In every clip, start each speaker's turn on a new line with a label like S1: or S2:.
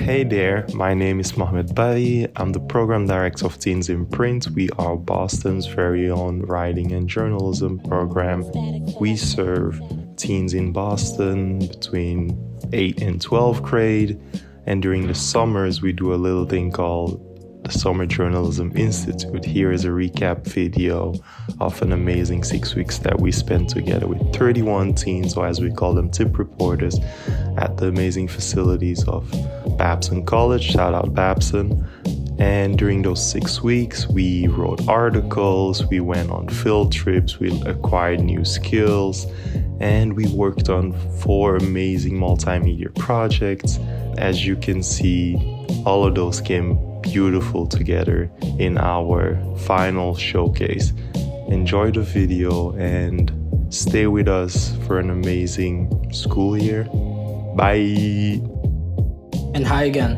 S1: Hey there, my name is Mohamed Bari. I'm the Program Director of Teens in Print. We are Boston's very own writing and journalism program. We serve teens in Boston between 8 and 12th grade. And during the summers, we do a little thing called the Summer Journalism Institute. Here is a recap video of an amazing 6 weeks that we spent together with 31 teens, or as we call them, tip reporters, at the amazing facilities of Babson College. Shout out Babson. And during those 6 weeks, we wrote articles, we went on field trips, we acquired new skills, and we worked on 4 amazing multimedia projects. As you can see, all of those came beautiful together in our final showcase. Enjoy the video and stay with us for an amazing school year. Bye!
S2: And hi again,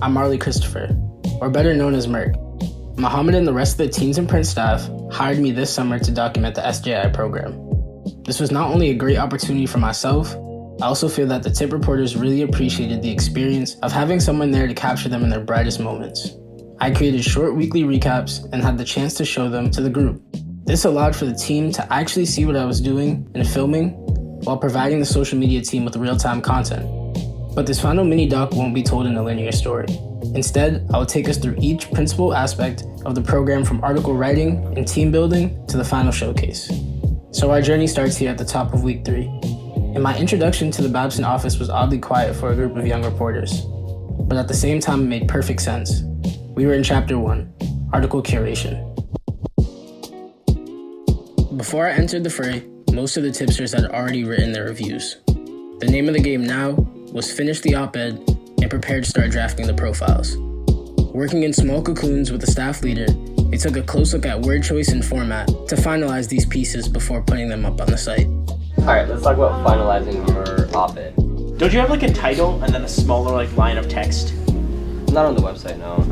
S2: I'm Marley Christopher, or better known as Merck. Mohammed and the rest of the Teens in Print staff hired me this summer to document the SJI program. This was not only a great opportunity for myself, I also feel that the tip reporters really appreciated the experience of having someone there to capture them in their brightest moments. I created short weekly recaps and had the chance to show them to the group. This allowed for the team to actually see what I was doing in filming while providing the social media team with real-time content. But this final mini-doc won't be told in a linear story. Instead, I will take us through each principal aspect of the program, from article writing and team building to the final showcase. So our journey starts here at the top of week 3. And my introduction to the Babson office was oddly quiet for a group of young reporters. But at the same time, it made perfect sense. We were in chapter 1, article curation. Before I entered the fray, most of the tipsters had already written their reviews. The name of the game now was finish the op-ed and prepare to start drafting the profiles. Working in small cocoons with the staff leader, they took a close look at word choice and format to finalize these pieces before putting them up on the site.
S3: Alright, let's talk about finalizing your op-ed.
S4: Don't you have like a title and then a smaller line of text?
S3: Not on the website, no.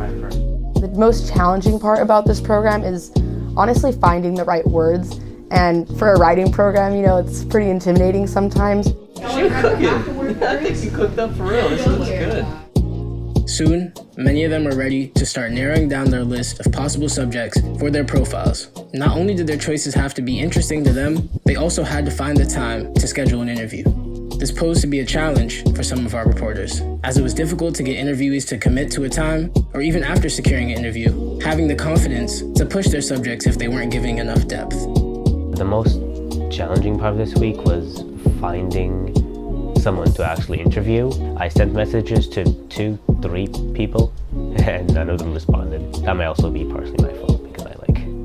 S5: The most challenging part about this program is honestly finding the right words. And for a writing program, it's pretty intimidating sometimes.
S3: She cooking. I think she cooked up for real. This looks good.
S2: Soon, many of them were ready to start narrowing down their list of possible subjects for their profiles. Not only did their choices have to be interesting to them, they also had to find the time to schedule an interview. This posed to be a challenge for some of our reporters, as it was difficult to get interviewees to commit to a time, or even after securing an interview, having the confidence to push their subjects if they weren't giving enough depth.
S6: The most challenging part of this week was finding someone to actually interview. I sent messages to 2-3 people and none of them responded. That may also be partially my fault because I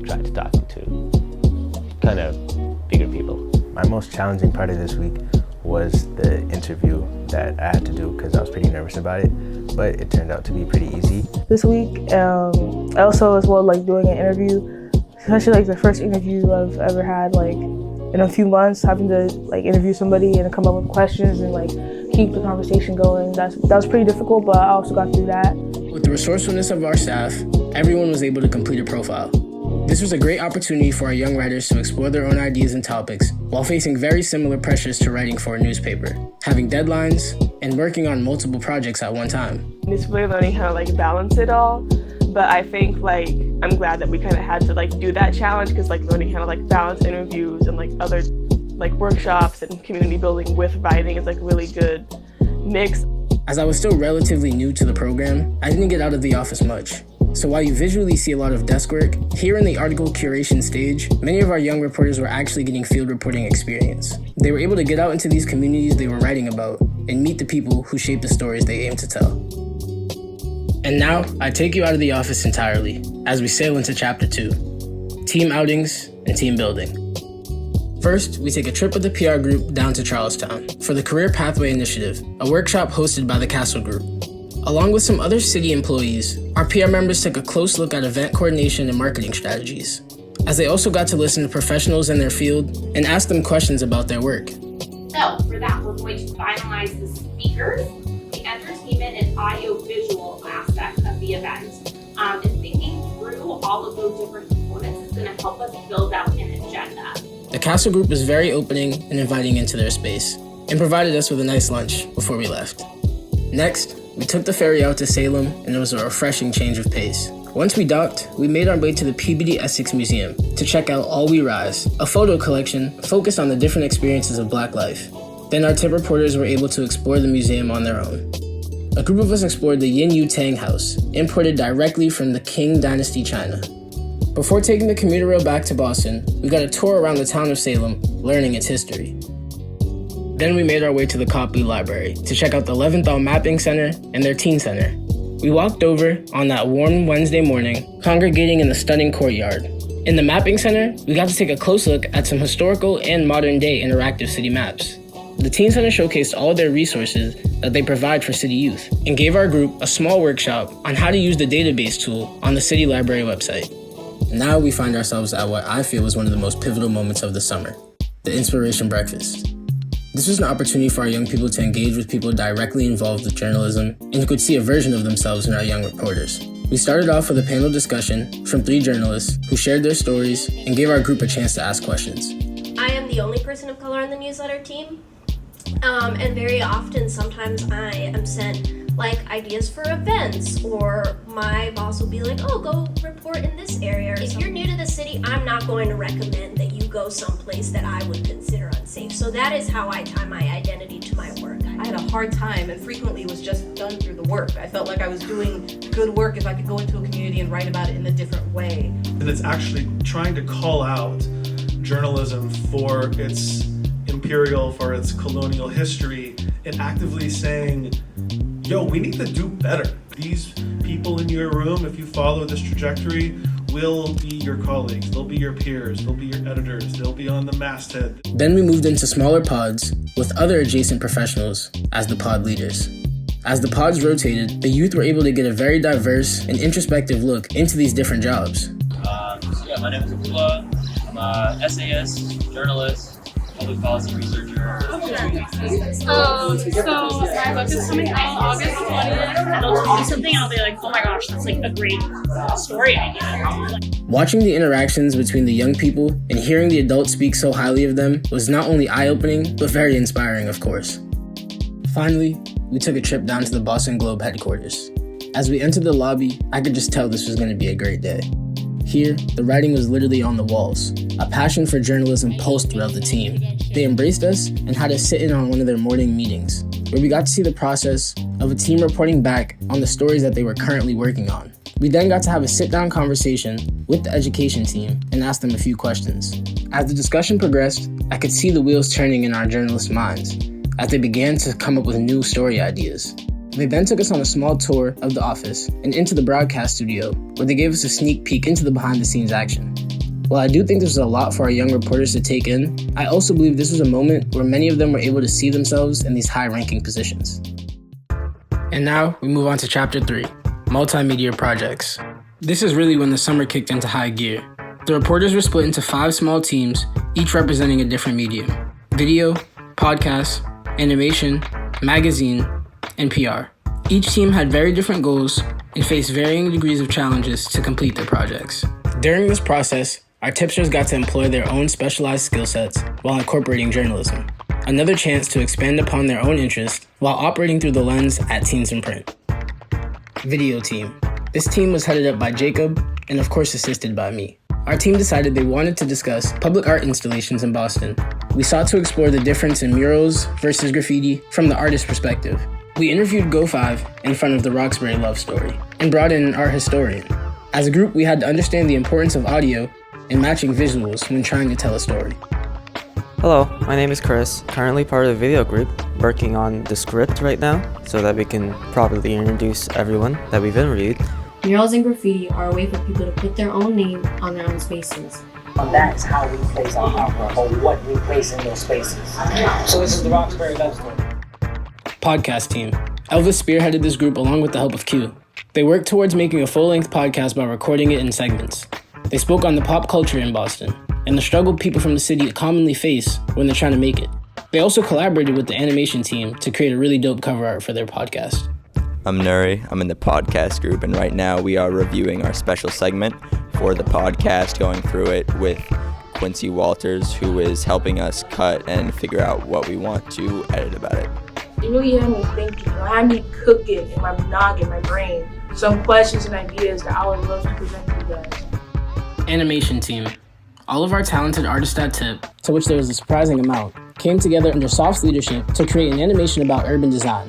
S6: tried to talk to kind of bigger people.
S7: My most challenging part of this week was the interview that I had to do because I was pretty nervous about it, but it turned out to be pretty easy.
S8: This week, I also as well doing an interview, especially the first interview I've ever had in a few months, having to interview somebody and come up with questions and keep the conversation going. That was pretty difficult, but I also got through that.
S2: With the resourcefulness of our staff, everyone was able to complete a profile. This was a great opportunity for our young writers to explore their own ideas and topics while facing very similar pressures to writing for a newspaper, having deadlines, and working on multiple projects at one time.
S8: It's really learning how to balance it all, but I think I'm glad that we kind of had to do that challenge, because learning how to balance interviews and other workshops and community building with writing is a really good mix.
S2: As I was still relatively new to the program, I didn't get out of the office much. So while you visually see a lot of desk work, here in the article curation stage, many of our young reporters were actually getting field reporting experience. They were able to get out into these communities they were writing about and meet the people who shape the stories they aim to tell. And now, I take you out of the office entirely as we sail into chapter 2, team outings and team building. First, we take a trip with the PR group down to Charlestown for the Career Pathway Initiative, a workshop hosted by the Castle Group. Along with some other city employees, our PR members took a close look at event coordination and marketing strategies, as they also got to listen to professionals in their field and ask them questions about their work.
S9: So for that, we're going to finalize the speakers, the entertainment and audio-visual aspect of the event. And thinking through all of those different components is going to help us build out an agenda.
S2: The Castle Group was very opening and inviting into their space, and provided us with a nice lunch before we left. Next, We took the ferry out to Salem, and it was a refreshing change of pace. Once we docked, we made our way to the Peabody Essex Museum to check out All We Rise, a photo collection focused on the different experiences of Black life. Then our tip reporters were able to explore the museum on their own. A group of us explored the Yin Yu Tang House, imported directly from the Qing Dynasty China. Before taking the commuter rail back to Boston, we got a tour around the town of Salem, learning its history. Then we made our way to the Copley Library to check out the Leventhal Mapping Center and their Teen Center. We walked over on that warm Wednesday morning, congregating in the stunning courtyard. In the Mapping Center, we got to take a close look at some historical and modern-day interactive city maps. The Teen Center showcased all their resources that they provide for city youth and gave our group a small workshop on how to use the database tool on the city library website. Now we find ourselves at what I feel was one of the most pivotal moments of the summer, the Inspiration Breakfast. This was an opportunity for our young people to engage with people directly involved with journalism and who could see a version of themselves in our young reporters. We started off with a panel discussion from 3 journalists who shared their stories and gave our group a chance to ask questions.
S10: I am the only person of color on the newsletter team, and very often, sometimes I am sent ideas for events, or my boss will be like, oh, go report in this area. If you're new to the city, I'm not going to recommend that you go someplace that I would consider unsafe. So that is how I tie my identity to my work.
S11: I had a hard time, and frequently it was just done through the work. I felt like I was doing good work if I could go into a community and write about it in a different way.
S12: And it's actually trying to call out journalism for its imperial, for its colonial history, and actively saying, yo, we need to do better. These people in your room, if you follow this trajectory, will be your colleagues, they'll be your peers, they'll be your editors, they'll be on the masthead.
S2: Then we moved into smaller pods with other adjacent professionals as the pod leaders. As the pods rotated, the youth were able to get a very diverse and introspective look into these different jobs.
S13: My name is Abdullah. I'm an essayist, journalist, public policy researcher.
S14: So my book is coming out August 20th, and I'll tell you something and I'll be like, oh my gosh, that's like a great story idea.
S2: Watching the interactions between the young people and hearing the adults speak so highly of them was not only eye-opening, but very inspiring, of course. Finally, we took a trip down to the Boston Globe headquarters. As we entered the lobby, I could just tell this was going to be a great day. Here, the writing was literally on the walls. A passion for journalism pulsed throughout the team. They embraced us and had us sit in on one of their morning meetings, where we got to see the process of a team reporting back on the stories that they were currently working on. We then got to have a sit-down conversation with the education team and ask them a few questions. As the discussion progressed, I could see the wheels turning in our journalists' minds as they began to come up with new story ideas. They then took us on a small tour of the office and into the broadcast studio, where they gave us a sneak peek into the behind-the-scenes action. While I do think this was a lot for our young reporters to take in, I also believe this was a moment where many of them were able to see themselves in these high-ranking positions. And now, we move on to Chapter 3, Multimedia Projects. This is really when the summer kicked into high gear. The reporters were split into 5 small teams, each representing a different medium: video, podcast, animation, magazine, and PR. Each team had very different goals and faced varying degrees of challenges to complete their projects. During this process, our tipsters got to employ their own specialized skill sets while incorporating journalism. Another chance to expand upon their own interests while operating through the lens at Teens in Print. Video team. This team was headed up by Jacob and of course assisted by me. Our team decided they wanted to discuss public art installations in Boston. We sought to explore the difference in murals versus graffiti from the artist's perspective. We interviewed Go5 in front of the Roxbury Love Story and brought in an art historian. As a group, we had to understand the importance of audio and matching visuals when trying to tell a story.
S15: Hello, my name is Chris, currently part of the video group, working on the script right now so that we can properly introduce everyone that we've interviewed.
S16: Murals and graffiti are a way for people to put their own name on their own spaces.
S17: That is how we place our artwork, or what we place in those spaces. So this is the Roxbury Love Story.
S2: Podcast team. Elvis spearheaded this group along with the help of Q. They worked towards making a full-length podcast by recording it in segments. They spoke on the pop culture in Boston and the struggle people from the city commonly face when they're trying to make it. They also collaborated with the animation team to create a really dope cover art for their podcast.
S18: I'm Nuri. I'm in the podcast group, and right now we are reviewing our special segment for the podcast, going through it with Quincy Walters, who is helping us cut and figure out what we want to edit about it.
S8: It really had me thinking. It had me cooking in my noggin, my brain. Some questions and ideas that I would love to present to you guys.
S2: Animation team. All of our talented artists at TIP, to which there was a surprising amount, came together under Soft's leadership to create an animation about urban design.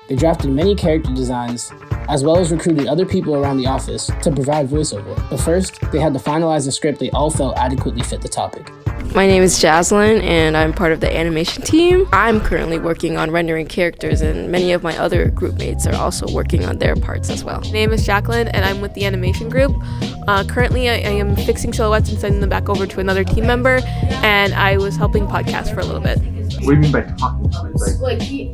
S2: They drafted many character designs, as well as recruited other people around the office to provide voiceover. But first, they had to finalize a script they all felt adequately fit the topic.
S19: My name is Jaslyn, and I'm part of the animation team. I'm currently working on rendering characters, and many of my other group mates are also working on their parts as well.
S20: My name is Jacqueline, and I'm with the animation group. Currently, I am fixing silhouettes and sending them back over to another team member, and I was helping podcast for a little bit.
S21: What do you mean by talking?
S22: Like key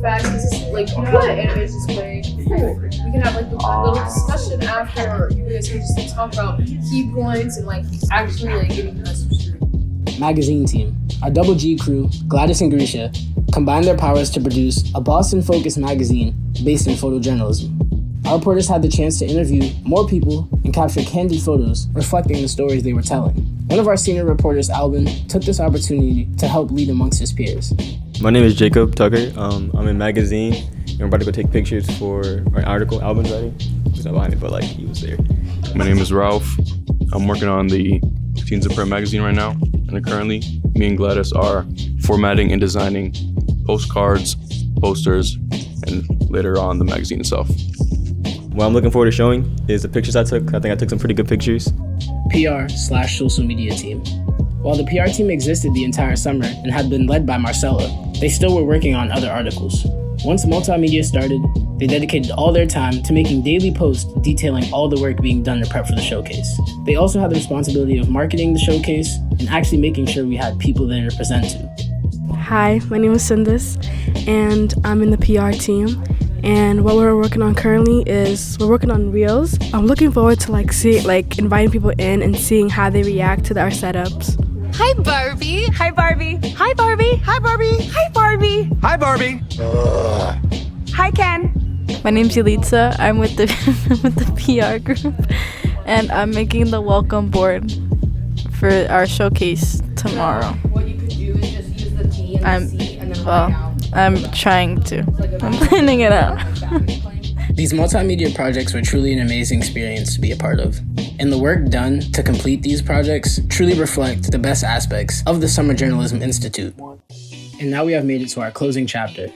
S22: facts is just like you know how the animation's played. We can have like a little discussion after you guys can just like, talk about key points and like actually like getting the message through.
S2: Magazine team. Our Double G crew, Gladys and Grisha, combined their powers to produce a Boston-focused magazine based in photojournalism. Our reporters had the chance to interview more people and capture candid photos reflecting the stories they were telling. One of our senior reporters, Alvin, took this opportunity to help lead amongst his peers.
S23: My name is Jacob Tucker. I'm in magazine, and we're about to go take pictures for an article Alvin's writing. He's not behind me, but like he was there.
S24: My name is Ralph. I'm working on the Teens in Print magazine right now, and currently me and Gladys are formatting and designing postcards, posters, and later on the magazine itself.
S23: What I'm looking forward to showing is the pictures I took. I think I took some pretty good pictures.
S2: PR/social media team. While the PR team existed the entire summer and had been led by Marcella, they still were working on other articles. Once multimedia started, they dedicated all their time to making daily posts detailing all the work being done to prep for the showcase. They also had the responsibility of marketing the showcase and actually making sure we had people there to present to.
S25: Hi, my name is Sindis, and I'm in the PR team. And what we're working on currently is we're working on reels. I'm looking forward to inviting people in and seeing how they react to our setups.
S26: Hi Barbie. Hi Barbie. Hi Barbie. Hi Barbie. Hi Barbie.
S27: Hi Barbie.
S26: Hi Ken.
S28: My name's Yelitza. I'm with the PR group, and I'm making the welcome board for our showcase tomorrow.
S22: What you could do is just use the T and the C and then write out.
S28: I'm trying to. I'm planning it out.
S2: These multimedia projects were truly an amazing experience to be a part of. And the work done to complete these projects truly reflect the best aspects of the Summer Journalism Institute. And now we have made it to our closing chapter,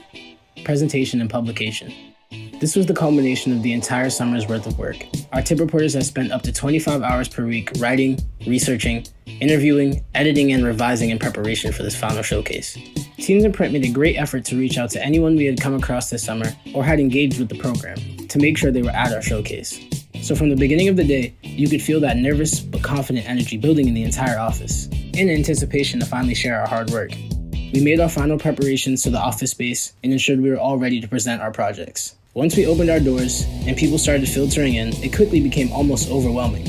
S2: presentation and publication. This was the culmination of the entire summer's worth of work. Our TIP reporters have spent up to 25 hours per week writing, researching, interviewing, editing, and revising in preparation for this final showcase. Teens in Print made a great effort to reach out to anyone we had come across this summer or had engaged with the program to make sure they were at our showcase. So from the beginning of the day, you could feel that nervous but confident energy building in the entire office, in anticipation to finally share our hard work. We made our final preparations to the office space and ensured we were all ready to present our projects. Once we opened our doors and people started filtering in, it quickly became almost overwhelming.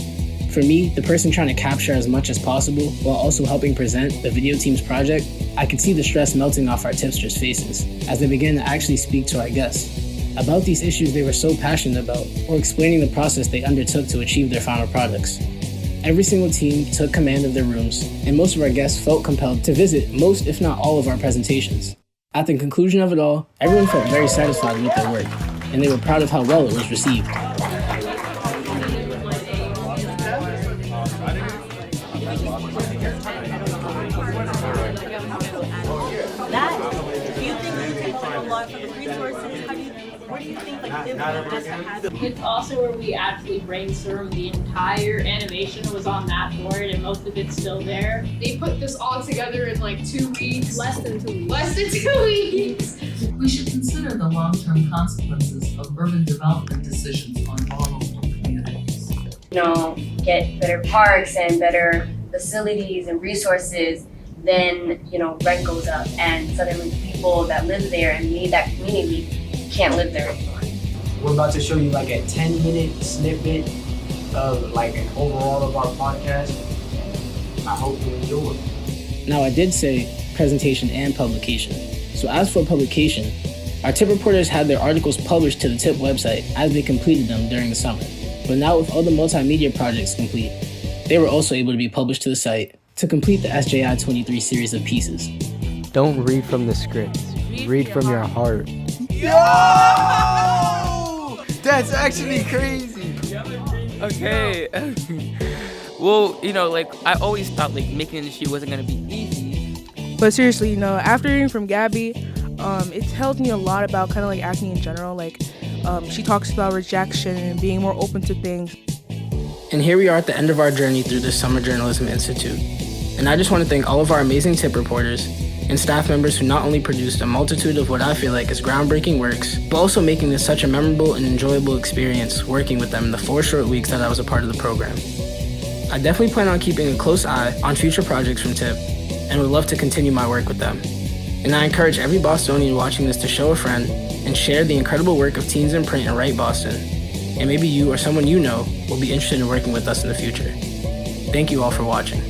S2: For me, the person trying to capture as much as possible while also helping present the video team's project, I could see the stress melting off our tipsters' faces as they began to actually speak to our guests about these issues they were so passionate about or explaining the process they undertook to achieve their final products. Every single team took command of their rooms, and most of our guests felt compelled to visit most, if not all, of our presentations. At the conclusion of it all, everyone felt very satisfied with their work, and they were proud of how well it was received.
S14: It's also where we actually brainstormed. The entire animation was on that board and most of it's still there.
S22: They put this all together in like 2 weeks.
S14: Less than 2 weeks.
S22: Less than 2 weeks.
S29: We should consider the long-term consequences of urban development decisions on vulnerable communities.
S30: Get better parks and better facilities and resources, then, rent goes up and suddenly people that live there and need that community can't live there anymore.
S17: We're about to show you like a 10-minute snippet of like an overall of our podcast. I hope you enjoy.
S2: Now I did say presentation and publication. So as for publication, our TIP reporters had their articles published to the TIP website as they completed them during the summer. But now with all the multimedia projects complete, they were also able to be published to the site to complete the SJI 23 series of pieces.
S15: Don't read from the scripts.
S17: Read from your heart.
S1: Yo! That's actually crazy.
S3: Okay. Well, you know, like I always thought like making an industry wasn't gonna be easy.
S8: But seriously, you know, after hearing from Gabby, it tells me a lot about kind of like acting in general. Like, she talks about rejection and being more open to things.
S2: And here we are at the end of our journey through the Summer Journalism Institute. And I just want to thank all of our amazing tip reporters and staff members who not only produced a multitude of what I feel like is groundbreaking works, but also making this such a memorable and enjoyable experience working with them in the 4 short weeks that I was a part of the program. I definitely plan on keeping a close eye on future projects from TIP and would love to continue my work with them. And I encourage every Bostonian watching this to show a friend and share the incredible work of Teens in Print and Write Boston. And maybe you or someone you know will be interested in working with us in the future. Thank you all for watching.